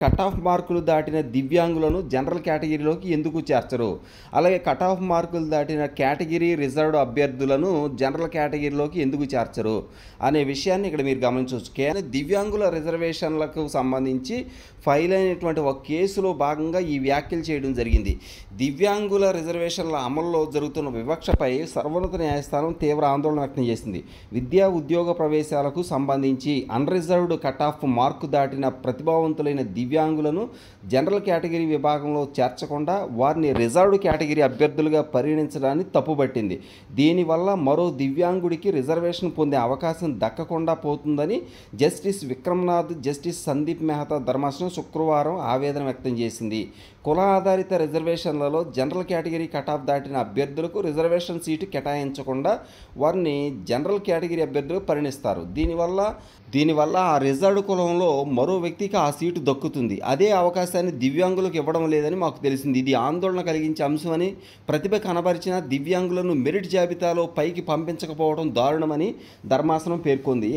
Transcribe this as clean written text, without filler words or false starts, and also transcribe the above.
Cut off మార్కులు దాటిన దివ్యాంగులను general కేటగిరీలోకి ఎందుకు చేర్చరు? అలాగే కట్ ఆఫ్ మార్కులు దాటిన కేటగిరీ రిజర్వ్డ్ అభ్యర్థులను జనరల్ కేటగిరీలోకి ఎందుకు చేర్చరు అనే విషయాన్ని ఇక్కడ మీరు గమనించవచ్చు. కేవలం దివ్యాంగుల రిజర్వేషన్లకు సంబంధించి ఫైల్ అయినటువంటి ఒక కేసులో భాగంగా ఈ వ్యాఖ్యలు చేయడం జరిగింది. దివ్యాంగుల రిజర్వేషన్ల అమల్లో జరుగుతున్న వివక్షపై సర్వోన్నత న్యాయస్థానం తీవ్ర ఆందోళన వ్యక్తం చేసింది. విద్యా ఉద్యోగ ప్రవేశాలకు సంబంధించి అన్రిజర్వ్డ్ కట్ ఆఫ్ మార్కు దాటిన ప్రతిభావంతులైన దివ్యాంగులను జనరల్ కేటగిరీ విభాగంలో చేర్చకుండా వారిని రిజర్వ్డ్ కేటగిరీ అభ్యర్థులుగా పరిగణించడాన్ని తప్పుపట్టింది. దీనివల్ల మరో దివ్యాంగుడికి రిజర్వేషన్ పొందే అవకాశం దక్కకుండా పోతుందని జస్టిస్ విక్రమ్నాథ్, జస్టిస్ సందీప్ మెహతా ధర్మాసనం శుక్రవారం ఆవేదన వ్యక్తం చేసింది. కుల ఆధారిత రిజర్వేషన్లలో జనరల్ కేటగిరీ కట్ ఆఫ్ దాటిన అభ్యర్థులకు రిజర్వేషన్ సీటు కేటాయించకుండా వారిని జనరల్ కేటగిరీ అభ్యర్థులుగా పరిగణిస్తారు. దీనివల్ల ఆ రిజర్వ్డ్ కులంలో మరో వ్యక్తికి ఆ సీటు దక్కుతుంది. అదే అవకాశాన్ని దివ్యాంగులకు ఇవ్వడం లేదని మాకు తెలిసింది. ఇది ఆందోళన కలిగించే అంశమని, ప్రతిభ కనబరిచిన దివ్యాంగులను మెరిట్ జాబితాలో పైకి పంపించకపోవడం దారుణమని ధర్మాసనం పేర్కొంది.